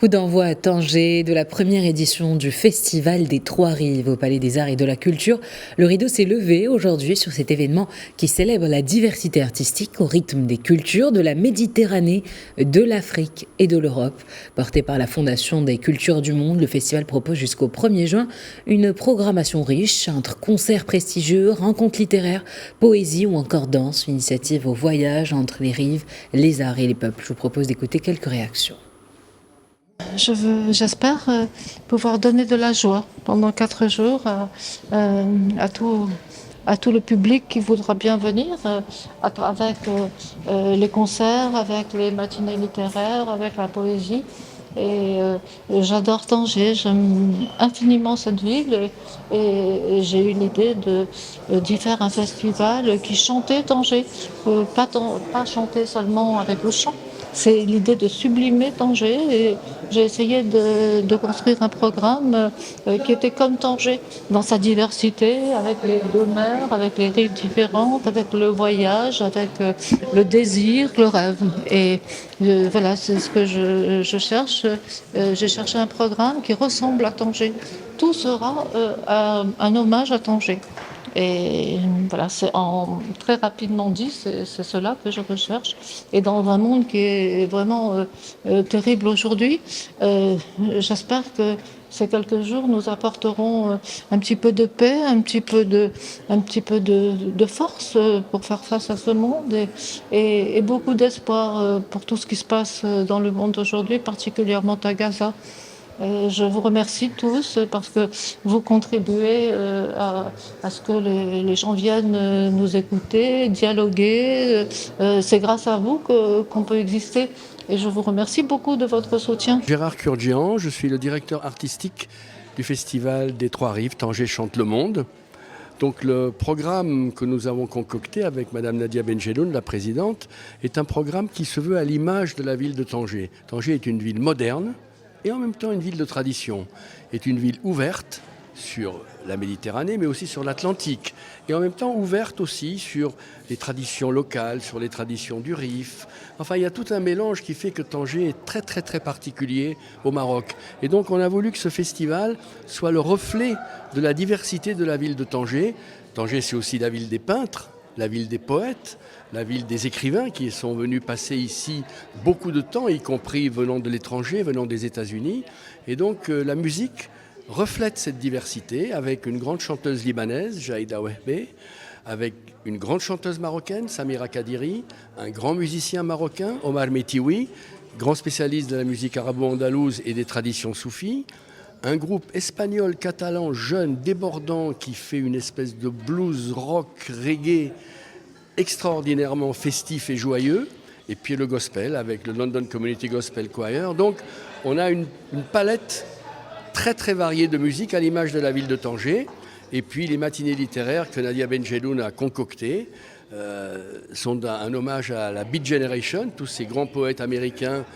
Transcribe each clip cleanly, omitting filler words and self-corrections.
Coup d'envoi à Tanger de la première édition du Festival des Trois-Rives au Palais des Arts et de la Culture. Le rideau s'est levé aujourd'hui sur cet événement qui célèbre la diversité artistique au rythme des cultures de la Méditerranée, de l'Afrique et de l'Europe. Porté par la Fondation des Cultures du Monde, le festival propose jusqu'au 1er juin une programmation riche entre concerts prestigieux, rencontres littéraires, poésie ou encore danse, une initiative au voyage entre les rives, les arts et les peuples. Je vous propose d'écouter quelques réactions. J'espère pouvoir donner de la joie pendant 4 jours à tout le public qui voudra bien venir, avec les concerts, avec les matinées littéraires, avec la poésie. Et j'adore Tanger, j'aime infiniment cette ville et j'ai eu l'idée d'y faire un festival qui chantait Tanger, pas chanter seulement avec le chant. C'est l'idée de sublimer Tanger et j'ai essayé de construire un programme qui était comme Tanger, dans sa diversité, avec les deux mers, avec les rives différentes, avec le voyage, avec le désir, le rêve. Et voilà, c'est ce que je cherche. J'ai cherché un programme qui ressemble à Tanger. Tout sera un hommage à Tanger. Et voilà, c'est très rapidement dit, c'est cela que je recherche. Et dans un monde qui est vraiment terrible aujourd'hui, j'espère que ces quelques jours nous apporteront un petit peu de paix, un petit peu de force pour faire face à ce monde et beaucoup d'espoir pour tout ce qui se passe dans le monde aujourd'hui, particulièrement à Gaza. Je vous remercie tous parce que vous contribuez à ce que les gens viennent nous écouter, dialoguer. C'est grâce à vous qu'on peut exister et je vous remercie beaucoup de votre soutien. Gérard Kurdzian, je suis le directeur artistique du Festival des Trois-Rives, Tanger chante le monde. Donc le programme que nous avons concocté avec Madame Nadia Benjeloun, la présidente, est un programme qui se veut à l'image de la ville de Tanger. Tanger est une ville moderne, et en même temps une ville de tradition, est une ville ouverte sur la Méditerranée, mais aussi sur l'Atlantique, et en même temps ouverte aussi sur les traditions locales, sur les traditions du Rif. Enfin, il y a tout un mélange qui fait que Tanger est très très très particulier au Maroc. Et donc on a voulu que ce festival soit le reflet de la diversité de la ville de Tanger. Tanger, c'est aussi la ville des peintres, la ville des poètes, la ville des écrivains qui sont venus passer ici beaucoup de temps, y compris venant de l'étranger, venant des États-Unis. Et donc la musique reflète cette diversité avec une grande chanteuse libanaise, Jaïda Wehbé, avec une grande chanteuse marocaine, Samira Kadiri, un grand musicien marocain, Omar Metiwi, grand spécialiste de la musique arabo-andalouse et des traditions soufis, un groupe espagnol, catalan, jeune, débordant, qui fait une espèce de blues, rock, reggae, extraordinairement festif et joyeux, et puis le gospel avec le London Community Gospel Choir. Donc on a une palette très très variée de musique à l'image de la ville de Tanger. Et puis les matinées littéraires que Nadia Benjeloun a concoctées sont un hommage à la Beat Generation, tous ces grands poètes américains,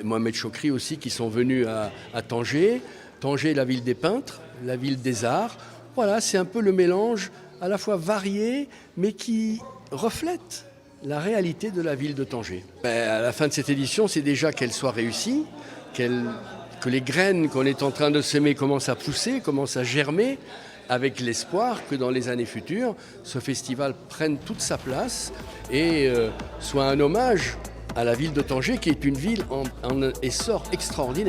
Mohamed Chokri aussi, qui sont venus à Tanger. Tanger, la ville des peintres, la ville des arts. Voilà, c'est un peu le mélange à la fois varié, mais qui reflète la réalité de la ville de Tanger. À la fin de cette édition, c'est déjà qu'elle soit réussie, que les graines qu'on est en train de semer commencent à pousser, commencent à germer, avec l'espoir que dans les années futures, ce festival prenne toute sa place et soit un hommage à la ville de Tanger, qui est une ville en essor extraordinaire.